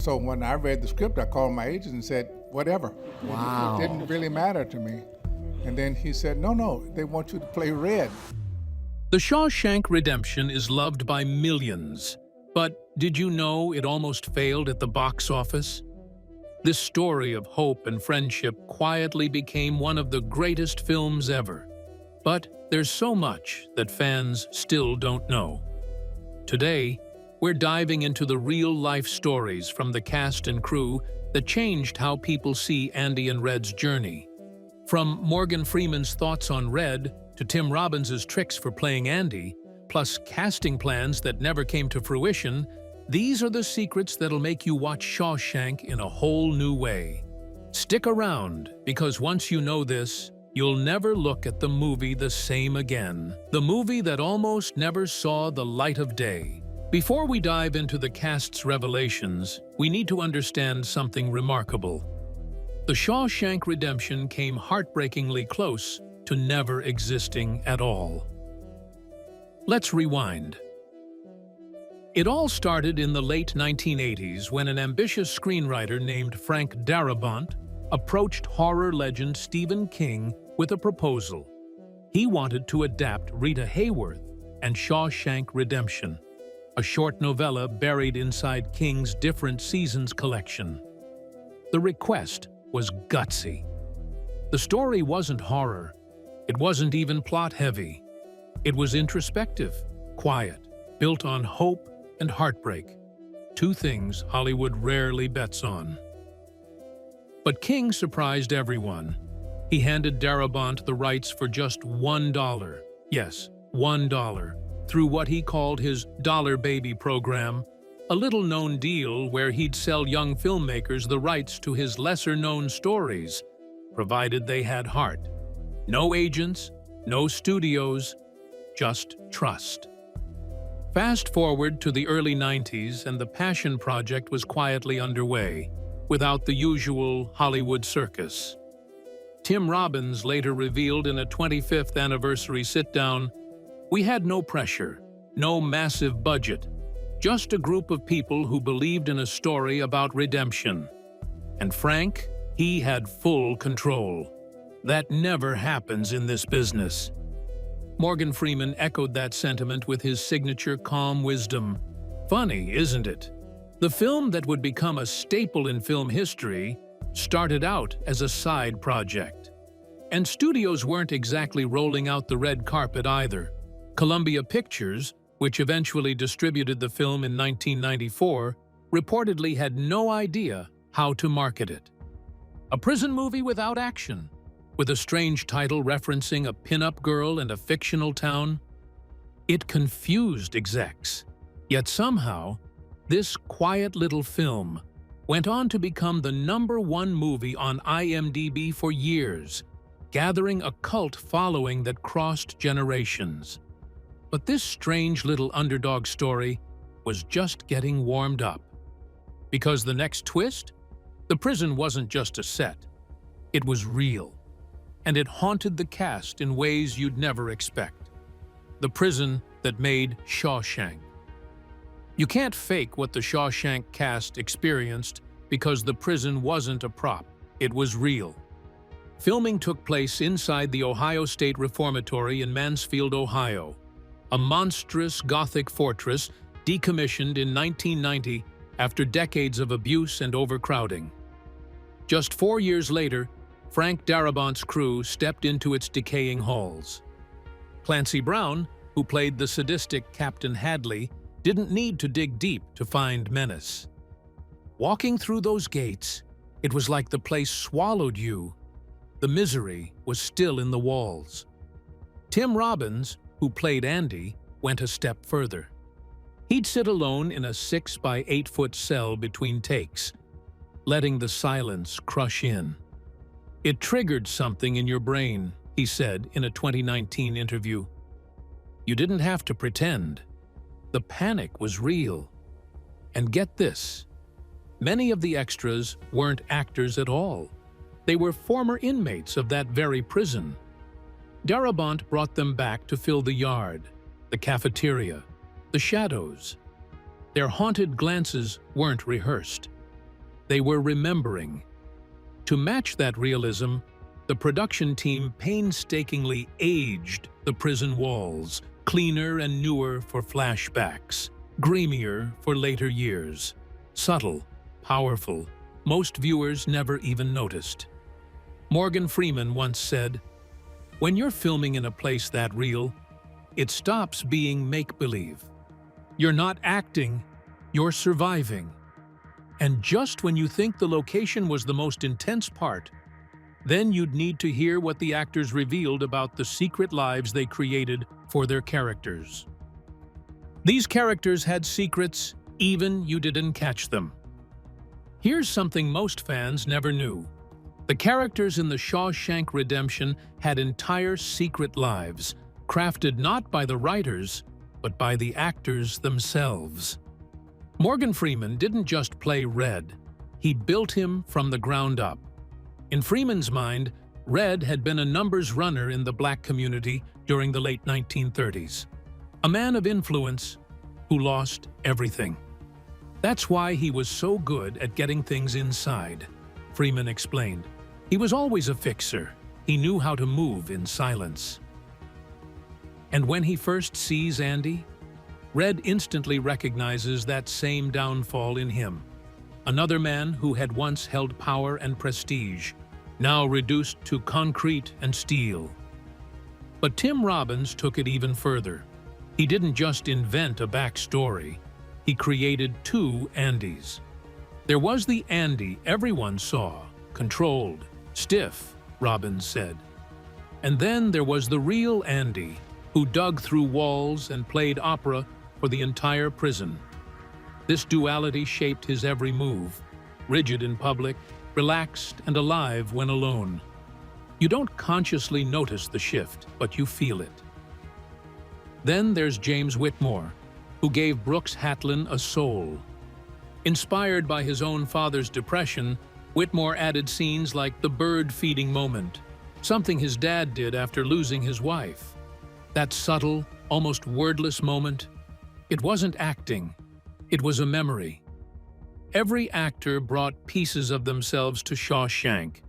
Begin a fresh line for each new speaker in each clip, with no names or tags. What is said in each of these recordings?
So when I read the script, I called my agent and said, whatever.
Wow.
It didn't really matter to me. And then he said, no, they want you to play Red.
The Shawshank Redemption is loved by millions. But did you know it almost failed at the box office? This story of hope and friendship quietly became one of the greatest films ever. But there's so much that fans still don't know. Today, we're diving into the real-life stories from the cast and crew that changed how people see Andy and Red's journey. From Morgan Freeman's thoughts on Red to Tim Robbins' tricks for playing Andy, plus casting plans that never came to fruition, these are the secrets that'll make you watch Shawshank in a whole new way. Stick around, because once you know this, you'll never look at the movie the same again. The movie that almost never saw the light of day. Before we dive into the cast's revelations, we need to understand something remarkable. The Shawshank Redemption came heartbreakingly close to never existing at all. Let's rewind. It all started in the late 1980s when an ambitious screenwriter named Frank Darabont approached horror legend Stephen King with a proposal. He wanted to adapt Rita Hayworth and Shawshank Redemption, a short novella buried inside King's Different Seasons collection. The request was gutsy. The story wasn't horror. It wasn't even plot-heavy. It was introspective, quiet, built on hope and heartbreak, two things Hollywood rarely bets on. But King surprised everyone. He handed Darabont the rights for just $1. Yes, $1. Through what he called his Dollar Baby program, a little-known deal where he'd sell young filmmakers the rights to his lesser-known stories, provided they had heart. No agents, no studios, just trust. Fast forward to the early 90s, and the Passion Project was quietly underway, without the usual Hollywood circus. Tim Robbins later revealed in a 25th anniversary sit-down, "We had no pressure, no massive budget, just a group of people who believed in a story about redemption. And Frank, he had full control. That never happens in this business." Morgan Freeman echoed that sentiment with his signature calm wisdom. Funny, isn't it? The film that would become a staple in film history started out as a side project. And studios weren't exactly rolling out the red carpet either. Columbia Pictures, which eventually distributed the film in 1994, reportedly had no idea how to market it. A prison movie without action, with a strange title referencing a pin-up girl and a fictional town? It confused execs. Yet somehow, this quiet little film went on to become the #1 movie on IMDb for years, gathering a cult following that crossed generations. But this strange little underdog story was just getting warmed up. Because the next twist? The prison wasn't just a set. It was real. And it haunted the cast in ways you'd never expect. The prison that made Shawshank. You can't fake what the Shawshank cast experienced because the prison wasn't a prop. It was real. Filming took place inside the Ohio State Reformatory in Mansfield, Ohio, a monstrous Gothic fortress decommissioned in 1990 after decades of abuse and overcrowding. Just 4 years later, Frank Darabont's crew stepped into its decaying halls. Clancy Brown, who played the sadistic Captain Hadley, didn't need to dig deep to find menace. Walking through those gates, it was like the place swallowed you. The misery was still in the walls. Tim Robbins, who played Andy, went a step further. He'd sit alone in a 6 by 8 foot cell between takes, letting the silence crush in. "It triggered something in your brain," he said in a 2019 interview. "You didn't have to pretend. The panic was real." And get this, many of the extras weren't actors at all. They were former inmates of that very prison. Darabont brought them back to fill the yard, the cafeteria, the shadows. Their haunted glances weren't rehearsed. They were remembering. To match that realism, the production team painstakingly aged the prison walls, cleaner and newer for flashbacks, dreamier for later years. Subtle, powerful, most viewers never even noticed. Morgan Freeman once said, "When you're filming in a place that real, it stops being make-believe. You're not acting, you're surviving. And just when you think the location was the most intense part, then you'd need to hear what the actors revealed about the secret lives they created for their characters. These characters had secrets, even you didn't catch them. Here's something most fans never knew. The characters in the Shawshank Redemption had entire secret lives, crafted not by the writers, but by the actors themselves. Morgan Freeman didn't just play Red, he built him from the ground up. In Freeman's mind, Red had been a numbers runner in the black community during the late 1930s. A man of influence who lost everything. That's why he was so good at getting things inside, Freeman explained. He was always a fixer. He knew how to move in silence. And when he first sees Andy, Red instantly recognizes that same downfall in him. Another man who had once held power and prestige, now reduced to concrete and steel. But Tim Robbins took it even further. He didn't just invent a backstory. He created two Andys. There was the Andy everyone saw, controlled, stiff, Robbins said. And then there was the real Andy, who dug through walls and played opera for the entire prison. This duality shaped his every move, rigid in public, relaxed and alive when alone. You don't consciously notice the shift, but you feel it. Then there's James Whitmore, who gave Brooks Hatlin a soul. Inspired by his own father's depression, Whitmore added scenes like the bird-feeding moment, something his dad did after losing his wife. That subtle, almost wordless moment, it wasn't acting, it was a memory. Every actor brought pieces of themselves to Shawshank,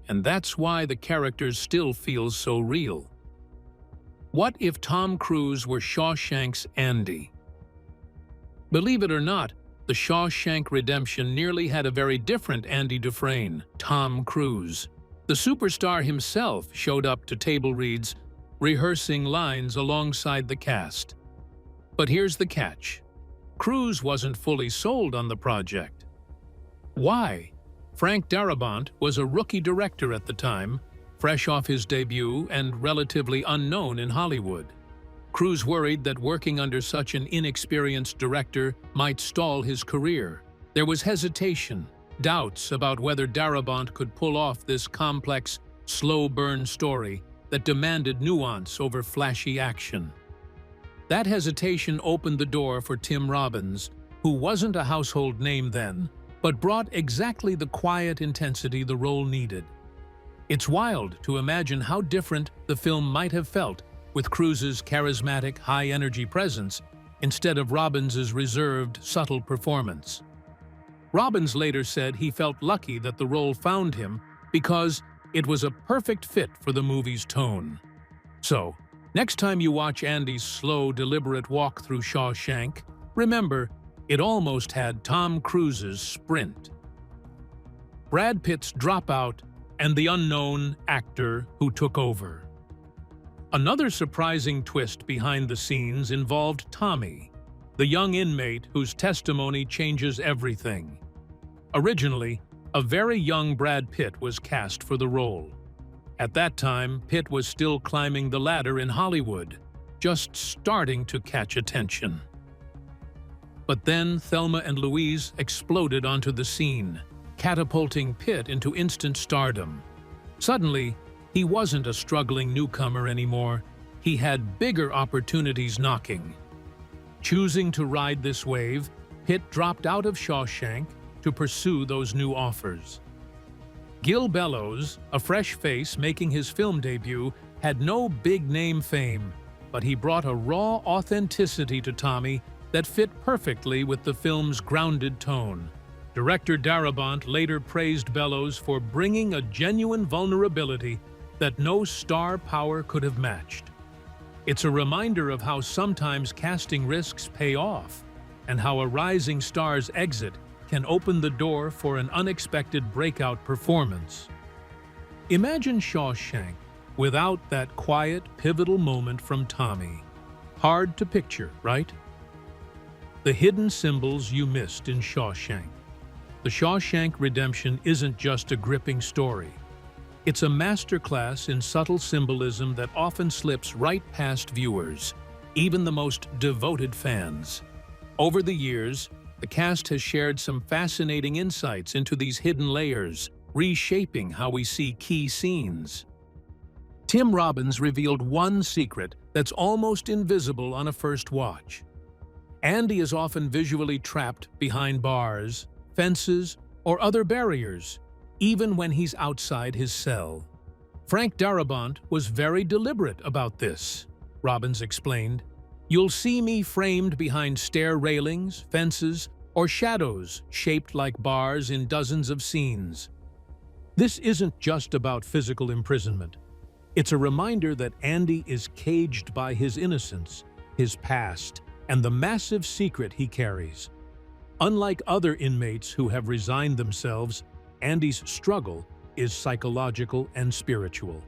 and that's why the characters still feel so real. What if Tom Cruise were Shawshank's Andy? Believe it or not, the Shawshank Redemption nearly had a very different Andy Dufresne, Tom Cruise. The superstar himself showed up to table reads, rehearsing lines alongside the cast. But here's the catch. Cruise wasn't fully sold on the project. Why? Frank Darabont was a rookie director at the time, fresh off his debut and relatively unknown in Hollywood. Cruise worried that working under such an inexperienced director might stall his career. There was hesitation, doubts about whether Darabont could pull off this complex, slow-burn story that demanded nuance over flashy action. That hesitation opened the door for Tim Robbins, who wasn't a household name then, but brought exactly the quiet intensity the role needed. It's wild to imagine how different the film might have felt with Cruise's charismatic, high-energy presence instead of Robbins's reserved, subtle performance. Robbins later said he felt lucky that the role found him because it was a perfect fit for the movie's tone. So, next time you watch Andy's slow, deliberate walk through Shawshank, remember, it almost had Tom Cruise's sprint. Brad Pitt's dropout and the unknown actor who took over. Another surprising twist behind the scenes involved Tommy, the young inmate whose testimony changes everything. Originally, a very young Brad Pitt was cast for the role. At that time, Pitt was still climbing the ladder in Hollywood, just starting to catch attention. But then Thelma and Louise exploded onto the scene, catapulting Pitt into instant stardom. Suddenly, he wasn't a struggling newcomer anymore. He had bigger opportunities knocking. Choosing to ride this wave, Pitt dropped out of Shawshank to pursue those new offers. Gil Bellows, a fresh face making his film debut, had no big-name fame, but he brought a raw authenticity to Tommy that fit perfectly with the film's grounded tone. Director Darabont later praised Bellows for bringing a genuine vulnerability that no star power could have matched. It's a reminder of how sometimes casting risks pay off, and how a rising star's exit can open the door for an unexpected breakout performance. Imagine Shawshank without that quiet, pivotal moment from Tommy. Hard to picture, right? The hidden symbols you missed in Shawshank. The Shawshank Redemption isn't just a gripping story. It's a masterclass in subtle symbolism that often slips right past viewers, even the most devoted fans. Over the years, the cast has shared some fascinating insights into these hidden layers, reshaping how we see key scenes. Tim Robbins revealed one secret that's almost invisible on a first watch. Andy is often visually trapped behind bars, fences, or other barriers, even when he's outside his cell. Frank Darabont was very deliberate about this, Robbins explained. You'll see me framed behind stair railings, fences, or shadows shaped like bars in dozens of scenes. This isn't just about physical imprisonment. It's a reminder that Andy is caged by his innocence, his past, and the massive secret he carries. Unlike other inmates who have resigned themselves, Andy's struggle is psychological and spiritual.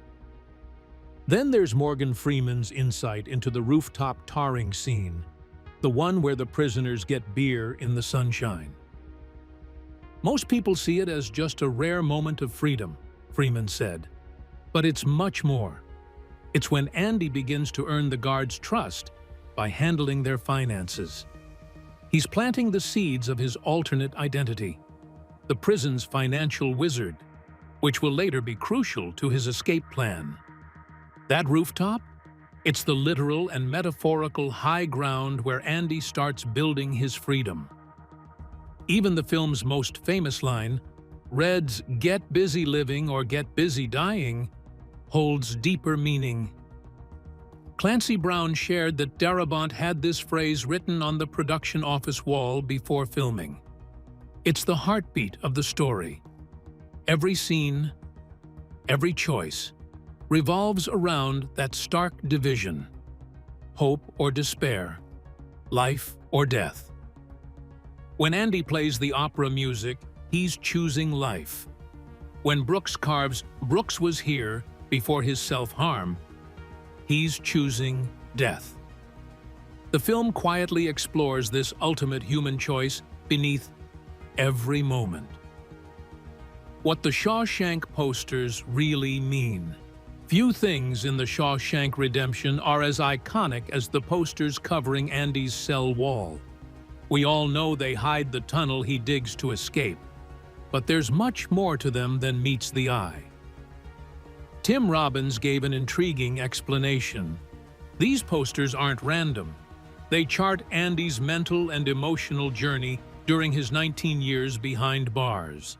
Then there's Morgan Freeman's insight into the rooftop tarring scene, the one where the prisoners get beer in the sunshine. Most people see it as just a rare moment of freedom, Freeman said. But it's much more. It's when Andy begins to earn the guards' trust by handling their finances. He's planting the seeds of his alternate identity, the prison's financial wizard, which will later be crucial to his escape plan. That rooftop? It's the literal and metaphorical high ground where Andy starts building his freedom. Even the film's most famous line, Red's "Get busy living or get busy dying," holds deeper meaning. Clancy Brown shared that Darabont had this phrase written on the production office wall before filming. It's the heartbeat of the story. Every scene, every choice, revolves around that stark division: hope or despair, life or death. When Andy plays the opera music, he's choosing life. When Brooks carves "Brooks was here" before his self-harm, he's choosing death. The film quietly explores this ultimate human choice beneath every moment. What the Shawshank posters really mean. Few things in the Shawshank Redemption are as iconic as the posters covering Andy's cell wall. We all know they hide the tunnel he digs to escape, but there's much more to them than meets the eye. Tim Robbins gave an intriguing explanation. These posters aren't random. They chart Andy's mental and emotional journey during his 19 years behind bars.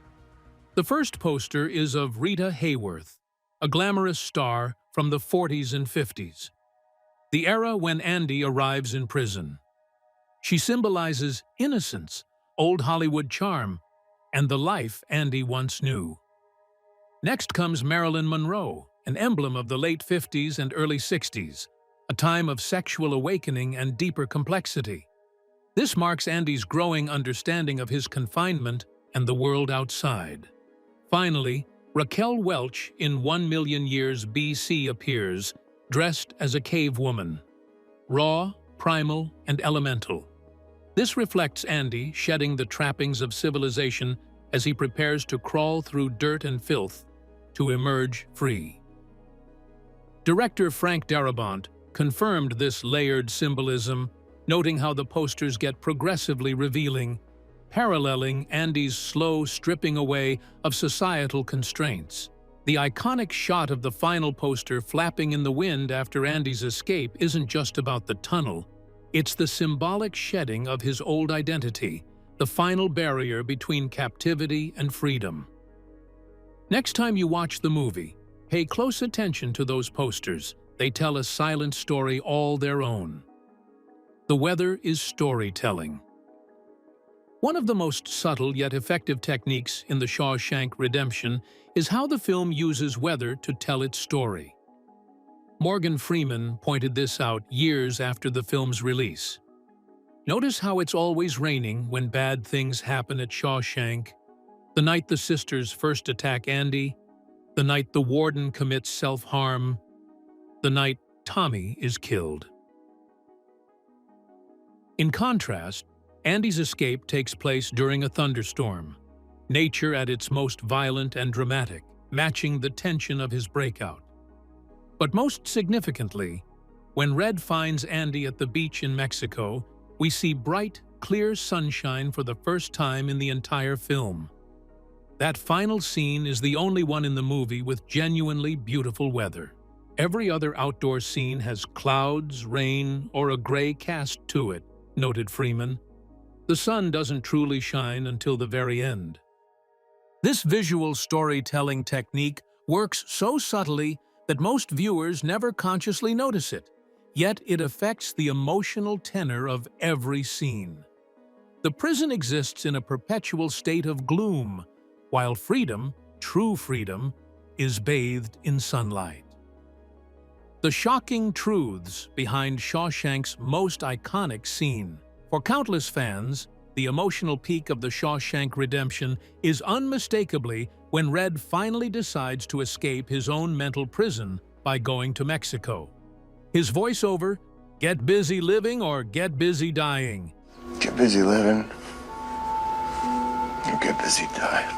The first poster is of Rita Hayworth, a glamorous star from the 40s and 50s, the era when Andy arrives in prison. She symbolizes innocence, old Hollywood charm, and the life Andy once knew. Next comes Marilyn Monroe, an emblem of the late 50s and early 60s, a time of sexual awakening and deeper complexity. This marks Andy's growing understanding of his confinement and the world outside. Finally, Raquel Welch in 1,000,000 Years BC appears, dressed as a cave woman, raw, primal, and elemental. This reflects Andy shedding the trappings of civilization as he prepares to crawl through dirt and filth to emerge free. Director Frank Darabont confirmed this layered symbolism, noting how the posters get progressively revealing, paralleling Andy's slow stripping away of societal constraints. The iconic shot of the final poster flapping in the wind after Andy's escape isn't just about the tunnel. It's the symbolic shedding of his old identity, the final barrier between captivity and freedom. Next time you watch the movie, pay close attention to those posters. They tell a silent story all their own. The weather is storytelling. One of the most subtle yet effective techniques in The Shawshank Redemption is how the film uses weather to tell its story. Morgan Freeman pointed this out years after the film's release. Notice how it's always raining when bad things happen at Shawshank. The night the sisters first attack Andy, the night the warden commits self-harm, the night Tommy is killed. In contrast, Andy's escape takes place during a thunderstorm, nature at its most violent and dramatic, matching the tension of his breakout. But most significantly, when Red finds Andy at the beach in Mexico, we see bright, clear sunshine for the first time in the entire film. That final scene is the only one in the movie with genuinely beautiful weather. Every other outdoor scene has clouds, rain, or a gray cast to it, noted Freeman. The sun doesn't truly shine until the very end. This visual storytelling technique works so subtly that most viewers never consciously notice it, yet it affects the emotional tenor of every scene. The prison exists in a perpetual state of gloom, while freedom, true freedom, is bathed in sunlight. The shocking truths behind Shawshank's most iconic scene. For countless fans, the emotional peak of The Shawshank Redemption is unmistakably when Red finally decides to escape his own mental prison by going to Mexico. His voiceover, "Get busy living or get busy dying."
Get busy living or get busy dying.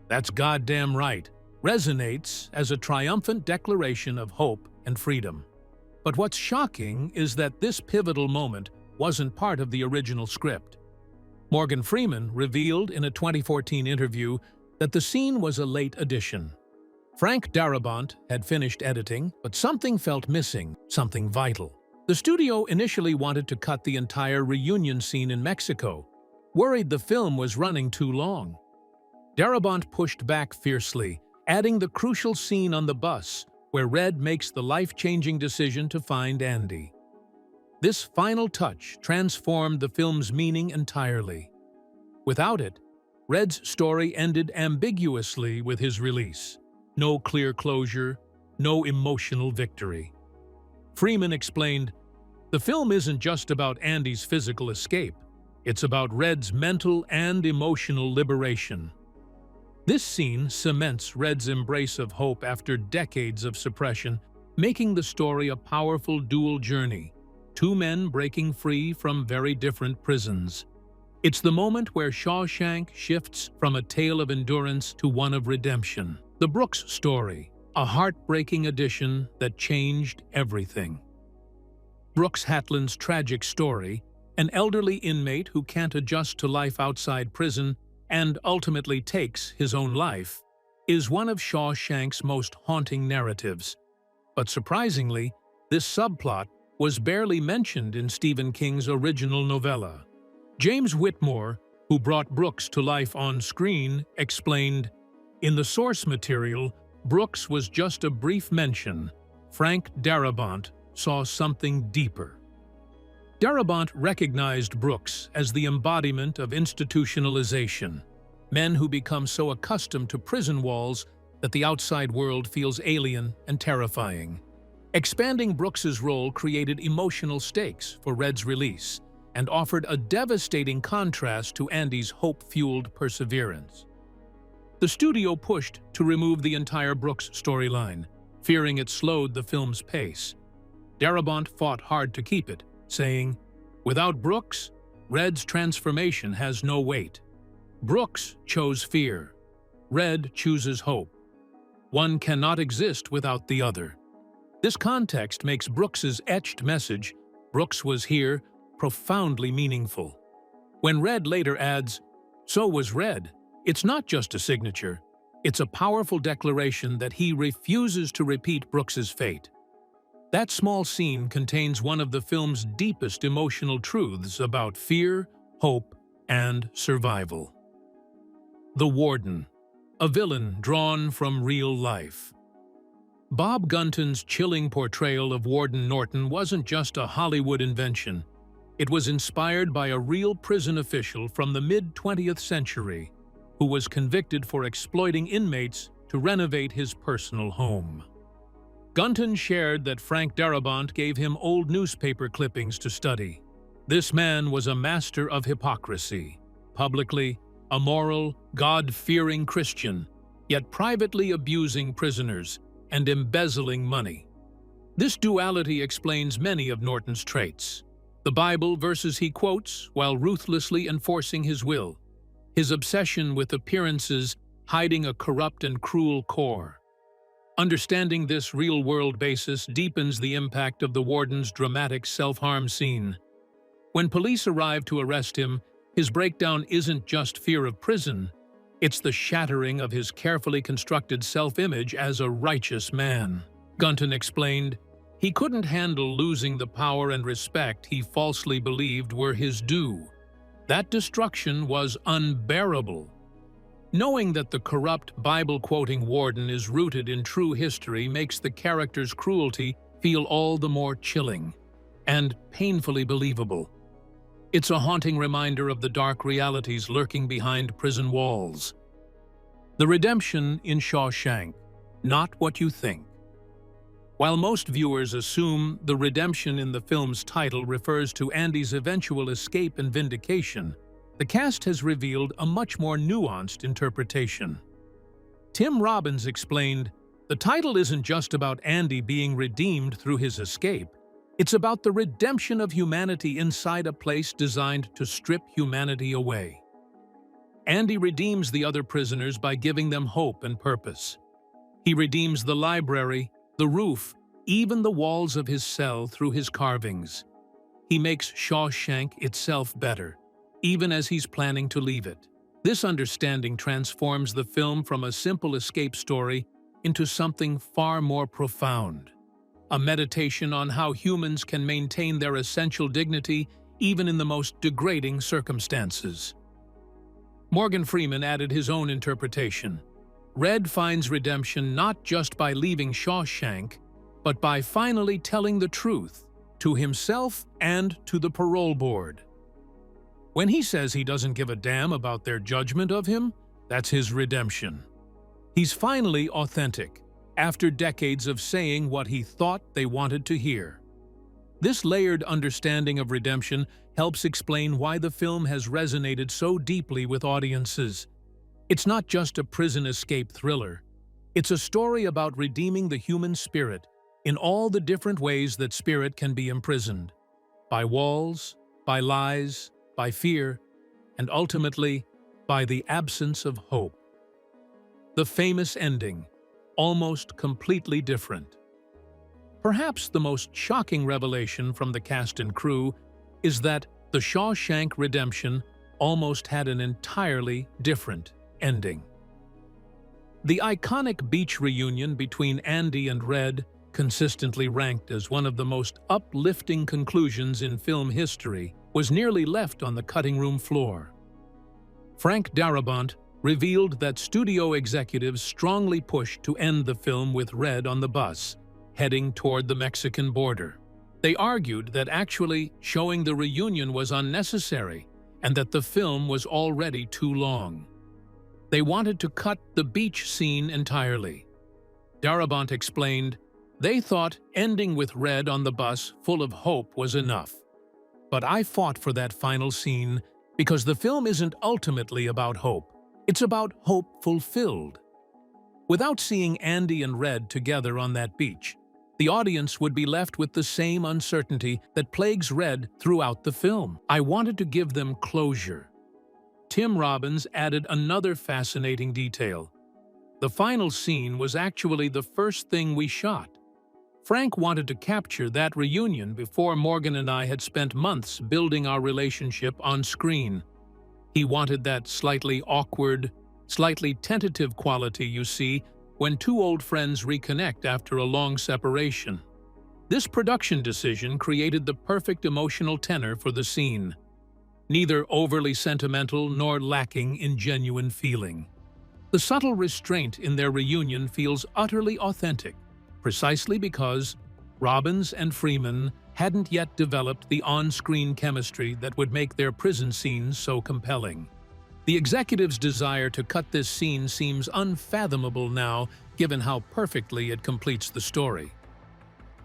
That's goddamn right, resonates as a triumphant declaration of hope and freedom. But what's shocking is that this pivotal moment wasn't part of the original script. Morgan Freeman revealed in a 2014 interview that the scene was a late addition. Frank Darabont had finished editing, but something felt missing, something vital. The studio initially wanted to cut the entire reunion scene in Mexico, worried the film was running too long. Darabont pushed back fiercely, adding the crucial scene on the bus, where Red makes the life-changing decision to find Andy. This final touch transformed the film's meaning entirely. Without it, Red's story ended ambiguously with his release. No clear closure, no emotional victory. Freeman explained, "The film isn't just about Andy's physical escape. It's about Red's mental and emotional liberation." This scene cements Red's embrace of hope after decades of suppression, making the story a powerful dual journey. Two men breaking free from very different prisons. It's the moment where Shawshank shifts from a tale of endurance to one of redemption. The Brooks story, a heartbreaking addition that changed everything. Brooks Hatlin's tragic story, an elderly inmate who can't adjust to life outside prison and ultimately takes his own life, is one of Shawshank's most haunting narratives. But surprisingly, this subplot was barely mentioned in Stephen King's original novella. James Whitmore, who brought Brooks to life on screen, explained, "In the source material, Brooks was just a brief mention. Frank Darabont saw something deeper." Darabont recognized Brooks as the embodiment of institutionalization, men who become so accustomed to prison walls that the outside world feels alien and terrifying. Expanding Brooks's role created emotional stakes for Red's release and offered a devastating contrast to Andy's hope-fueled perseverance. The studio pushed to remove the entire Brooks storyline, fearing it slowed the film's pace. Darabont fought hard to keep it, saying, "Without Brooks, Red's transformation has no weight. Brooks chose fear. Red chooses hope. One cannot exist without the other." This context makes Brooks's etched message, "Brooks was here," profoundly meaningful. When Red later adds, "So was Red," it's not just a signature, it's a powerful declaration that he refuses to repeat Brooks's fate. That small scene contains one of the film's deepest emotional truths about fear, hope, and survival. The Warden, a villain drawn from real life. Bob Gunton's chilling portrayal of Warden Norton wasn't just a Hollywood invention. It was inspired by a real prison official from the mid-20th century who was convicted for exploiting inmates to renovate his personal home. Gunton shared that Frank Darabont gave him old newspaper clippings to study. This man was a master of hypocrisy, publicly a moral, God-fearing Christian, yet privately abusing prisoners and embezzling money. This duality explains many of Norton's traits. The Bible verses he quotes while ruthlessly enforcing his will, his obsession with appearances hiding a corrupt and cruel core. Understanding this real-world basis deepens the impact of the warden's dramatic self-harm scene. When police arrive to arrest him, his breakdown isn't just fear of prison, it's the shattering of his carefully constructed self-image as a righteous man. Gunton explained, he couldn't handle losing the power and respect he falsely believed were his due. That destruction was unbearable. Knowing that the corrupt, Bible-quoting warden is rooted in true history makes the character's cruelty feel all the more chilling and painfully believable. It's a haunting reminder of the dark realities lurking behind prison walls. The redemption in Shawshank, not what you think. While most viewers assume the redemption in the film's title refers to Andy's eventual escape and vindication, the cast has revealed a much more nuanced interpretation. Tim Robbins explained, the title isn't just about Andy being redeemed through his escape. It's about the redemption of humanity inside a place designed to strip humanity away. Andy redeems the other prisoners by giving them hope and purpose. He redeems the library, the roof, even the walls of his cell through his carvings. He makes Shawshank itself better, even as he's planning to leave it. This understanding transforms the film from a simple escape story into something far more profound. A meditation on how humans can maintain their essential dignity even in the most degrading circumstances. Morgan Freeman added his own interpretation. Red finds redemption not just by leaving Shawshank, but by finally telling the truth to himself and to the parole board. When he says he doesn't give a damn about their judgment of him, that's his redemption. He's finally authentic, after decades of saying what he thought they wanted to hear. This layered understanding of redemption helps explain why the film has resonated so deeply with audiences. It's not just a prison escape thriller. It's a story about redeeming the human spirit in all the different ways that spirit can be imprisoned. By walls, by lies, by fear, and ultimately, by the absence of hope. The famous ending, almost completely different. Perhaps the most shocking revelation from the cast and crew is that The Shawshank Redemption almost had an entirely different ending. The iconic beach reunion between Andy and Red, consistently ranked as one of the most uplifting conclusions in film history, was nearly left on the cutting room floor. Frank Darabont revealed that studio executives strongly pushed to end the film with Red on the bus, heading toward the Mexican border. They argued that actually showing the reunion was unnecessary and that the film was already too long. They wanted to cut the beach scene entirely. Darabont explained, they thought ending with Red on the bus full of hope was enough. But I fought for that final scene because the film isn't ultimately about hope. It's about hope fulfilled. Without seeing Andy and Red together on that beach, the audience would be left with the same uncertainty that plagues Red throughout the film. I wanted to give them closure. Tim Robbins added another fascinating detail. The final scene was actually the first thing we shot. Frank wanted to capture that reunion before Morgan and I had spent months building our relationship on screen. He wanted that slightly awkward, slightly tentative quality you see when two old friends reconnect after a long separation. This production decision created the perfect emotional tenor for the scene, neither overly sentimental nor lacking in genuine feeling. The subtle restraint in their reunion feels utterly authentic, precisely because Robbins and Freeman hadn't yet developed the on-screen chemistry that would make their prison scenes so compelling. The executive's desire to cut this scene seems unfathomable now, given how perfectly it completes the story.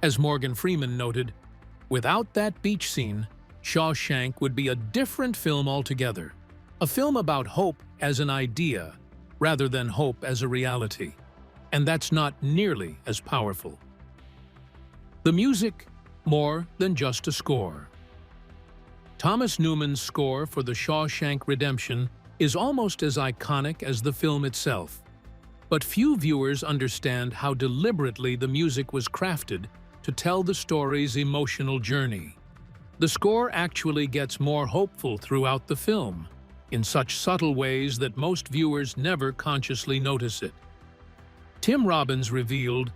As Morgan Freeman noted, without that beach scene, Shawshank would be a different film altogether. A film about hope as an idea, rather than hope as a reality. And that's not nearly as powerful. The music, more than just a score. Thomas Newman's score for The Shawshank Redemption is almost as iconic as the film itself. But few viewers understand how deliberately the music was crafted to tell the story's emotional journey. The score actually gets more hopeful throughout the film, in such subtle ways that most viewers never consciously notice it. Tim Robbins revealed,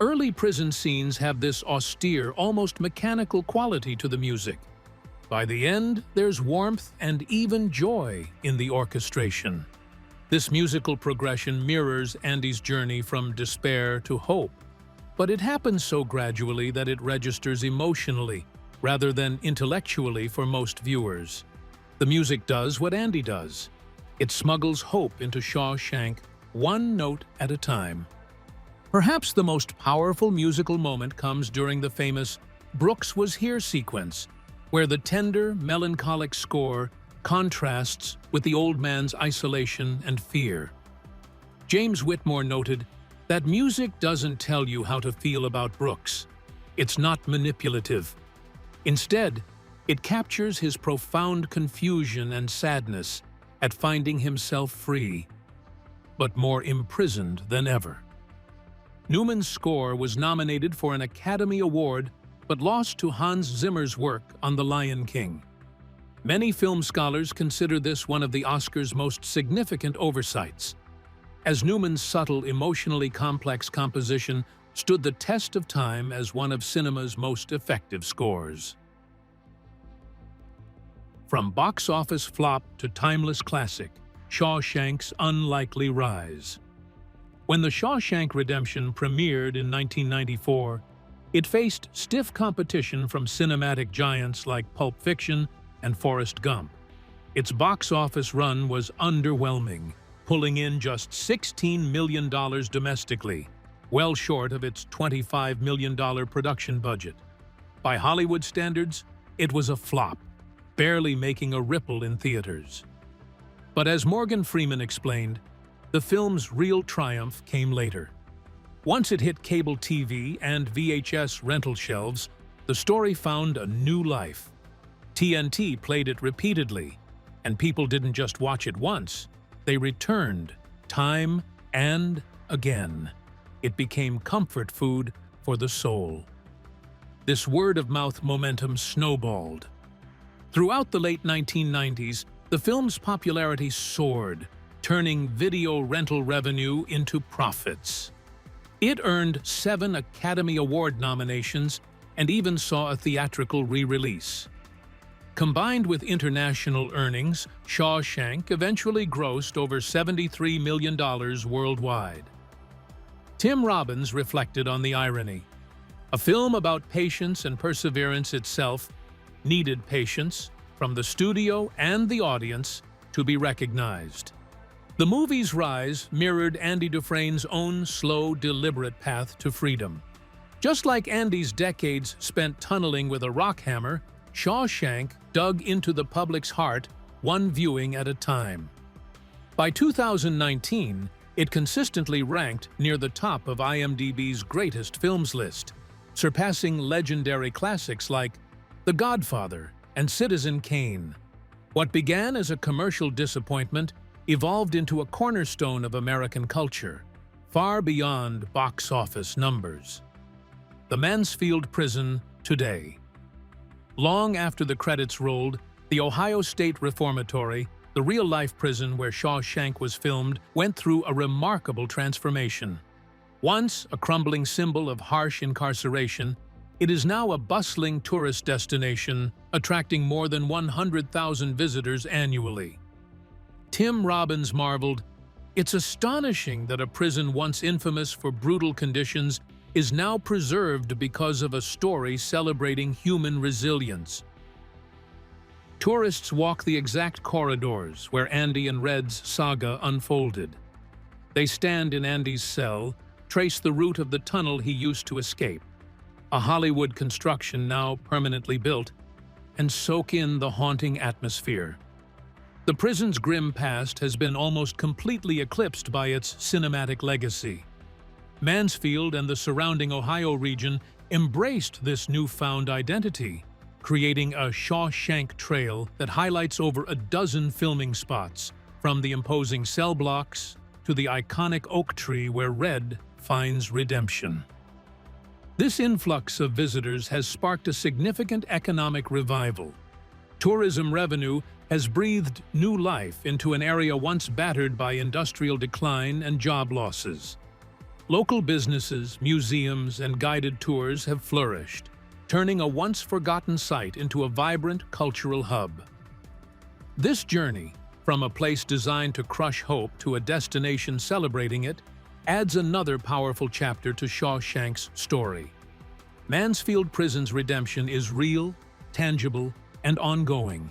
early prison scenes have this austere, almost mechanical quality to the music. By the end, there's warmth and even joy in the orchestration. This musical progression mirrors Andy's journey from despair to hope, but it happens so gradually that it registers emotionally rather than intellectually for most viewers. The music does what Andy does. It smuggles hope into Shawshank, one note at a time. Perhaps the most powerful musical moment comes during the famous "Brooks Was Here" sequence, where the tender, melancholic score contrasts with the old man's isolation and fear. James Whitmore noted that music doesn't tell you how to feel about Brooks. It's not manipulative. Instead, it captures his profound confusion and sadness at finding himself free, but more imprisoned than ever. Newman's score was nominated for an Academy Award but lost to Hans Zimmer's work on The Lion King. Many film scholars consider this one of the Oscars' most significant oversights, as Newman's subtle, emotionally complex composition stood the test of time as one of cinema's most effective scores. From box office flop to timeless classic, Shawshank's unlikely rise. When The Shawshank Redemption premiered in 1994, it faced stiff competition from cinematic giants like Pulp Fiction and Forrest Gump. Its box office run was underwhelming, pulling in just $16 million domestically, well short of its $25 million production budget. By Hollywood standards, it was a flop, barely making a ripple in theaters. But as Morgan Freeman explained, the film's real triumph came later. Once it hit cable TV and VHS rental shelves, the story found a new life. TNT played it repeatedly, and people didn't just watch it once, they returned, time and again. It became comfort food for the soul. This word-of-mouth momentum snowballed. Throughout the late 1990s, the film's popularity soared, turning video rental revenue into profits. It earned 7 Academy Award nominations and even saw a theatrical re-release. Combined with international earnings, Shawshank eventually grossed over $73 million worldwide. Tim Robbins reflected on the irony. A film about patience and perseverance itself needed patience from the studio and the audience to be recognized. The movie's rise mirrored Andy Dufresne's own slow, deliberate path to freedom. Just like Andy's decades spent tunneling with a rock hammer, Shawshank dug into the public's heart, one viewing at a time. By 2019, it consistently ranked near the top of IMDb's greatest films list, surpassing legendary classics like The Godfather and Citizen Kane. What began as a commercial disappointment evolved into a cornerstone of American culture, far beyond box office numbers. The Mansfield Prison today. Long after the credits rolled, the Ohio State Reformatory, the real-life prison where Shawshank was filmed, went through a remarkable transformation. Once a crumbling symbol of harsh incarceration, it is now a bustling tourist destination, attracting more than 100,000 visitors annually. Tim Robbins marveled, "It's astonishing that a prison once infamous for brutal conditions is now preserved because of a story celebrating human resilience. Tourists walk the exact corridors where Andy and Red's saga unfolded. They stand in Andy's cell, trace the route of the tunnel he used to escape, a Hollywood construction now permanently built, and soak in the haunting atmosphere. The prison's grim past has been almost completely eclipsed by its cinematic legacy. Mansfield and the surrounding Ohio region embraced this newfound identity, creating a Shawshank trail that highlights over a dozen filming spots, from the imposing cell blocks to the iconic oak tree where Red finds redemption. This influx of visitors has sparked a significant economic revival. Tourism revenue has breathed new life into an area once battered by industrial decline and job losses. Local businesses, museums, and guided tours have flourished, turning a once-forgotten site into a vibrant cultural hub. This journey, from a place designed to crush hope to a destination celebrating it, adds another powerful chapter to Shawshank's story. Mansfield Prison's redemption is real, tangible, and ongoing,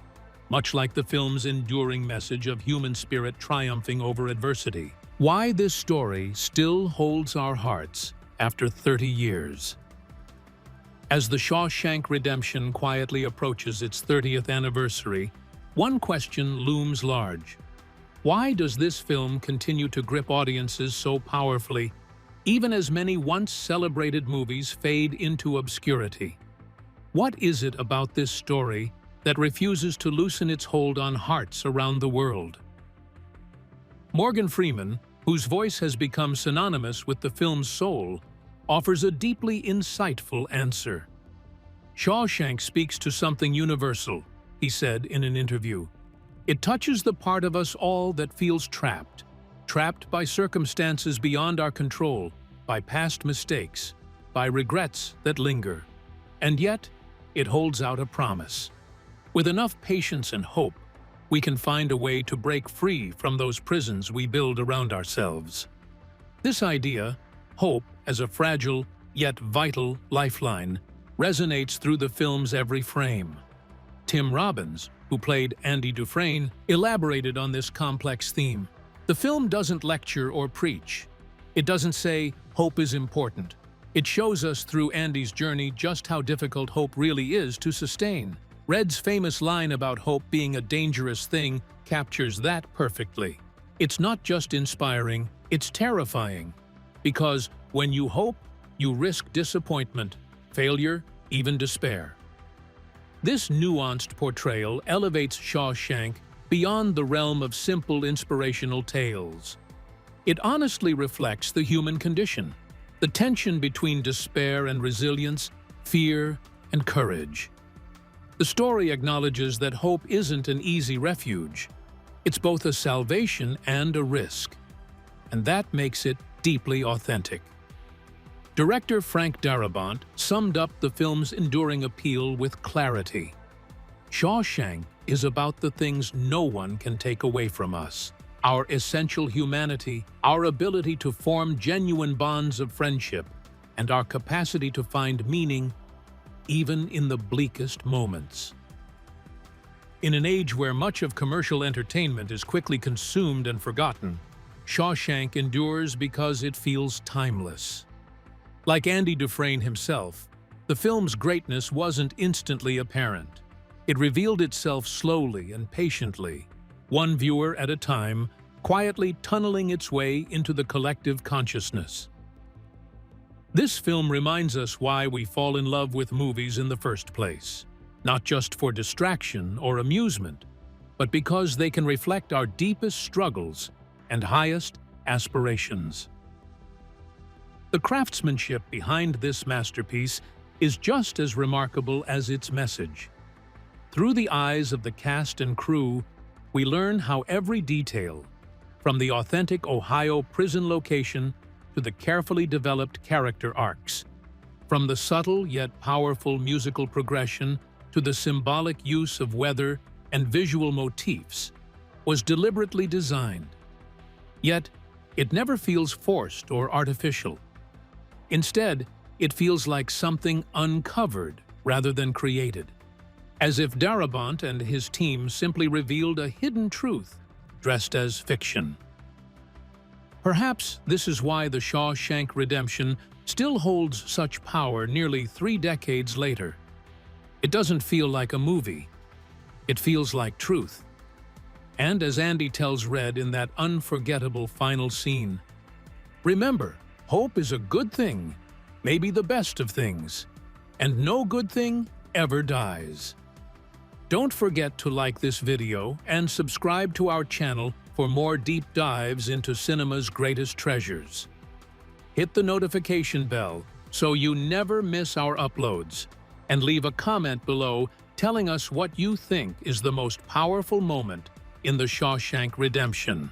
much like the film's enduring message of human spirit triumphing over adversity. Why this story still holds our hearts after 30 years. As the Shawshank Redemption quietly approaches its 30th anniversary, one question looms large. Why does this film continue to grip audiences so powerfully, even as many once celebrated movies fade into obscurity? What is it about this story that refuses to loosen its hold on hearts around the world? Morgan Freeman, whose voice has become synonymous with the film's soul, offers a deeply insightful answer. "Shawshank speaks to something universal," he said in an interview. "It touches the part of us all that feels trapped by circumstances beyond our control, by past mistakes, by regrets that linger. And yet, it holds out a promise. With enough patience and hope, we can find a way to break free from those prisons we build around ourselves." This idea, hope as a fragile yet vital lifeline, resonates through the film's every frame. Tim Robbins, who played Andy Dufresne, elaborated on this complex theme. The film doesn't lecture or preach. It doesn't say, "Hope is important." It shows us through Andy's journey just how difficult hope really is to sustain. Red's famous line about hope being a dangerous thing captures that perfectly. It's not just inspiring, it's terrifying. Because when you hope, you risk disappointment, failure, even despair. This nuanced portrayal elevates Shawshank beyond the realm of simple inspirational tales. It honestly reflects the human condition, the tension between despair and resilience, fear and courage. The story acknowledges that hope isn't an easy refuge. It's both a salvation and a risk, and that makes it deeply authentic. Director Frank Darabont summed up the film's enduring appeal with clarity. "Shawshank is about the things no one can take away from us. Our essential humanity, our ability to form genuine bonds of friendship, and our capacity to find meaning even in the bleakest moments." In an age where much of commercial entertainment is quickly consumed and forgotten, Shawshank endures because it feels timeless. Like Andy Dufresne himself, the film's greatness wasn't instantly apparent. It revealed itself slowly and patiently, one viewer at a time, quietly tunneling its way into the collective consciousness. This film reminds us why we fall in love with movies in the first place, not just for distraction or amusement, but because they can reflect our deepest struggles and highest aspirations. The craftsmanship behind this masterpiece is just as remarkable as its message. Through the eyes of the cast and crew, we learn how every detail, from the authentic Ohio prison location to the carefully developed character arcs, from the subtle yet powerful musical progression to the symbolic use of weather and visual motifs, was deliberately designed. Yet, it never feels forced or artificial. Instead, it feels like something uncovered rather than created, as if Darabont and his team simply revealed a hidden truth dressed as fiction. Perhaps this is why The Shawshank Redemption still holds such power nearly 3 decades later. It doesn't feel like a movie. It feels like truth. And as Andy tells Red in that unforgettable final scene, remember, hope is a good thing, maybe the best of things, and no good thing ever dies. Don't forget to like this video and subscribe to our channel for more deep dives into cinema's greatest treasures. Hit the notification bell so you never miss our uploads, and leave a comment below telling us what you think is the most powerful moment in The Shawshank Redemption.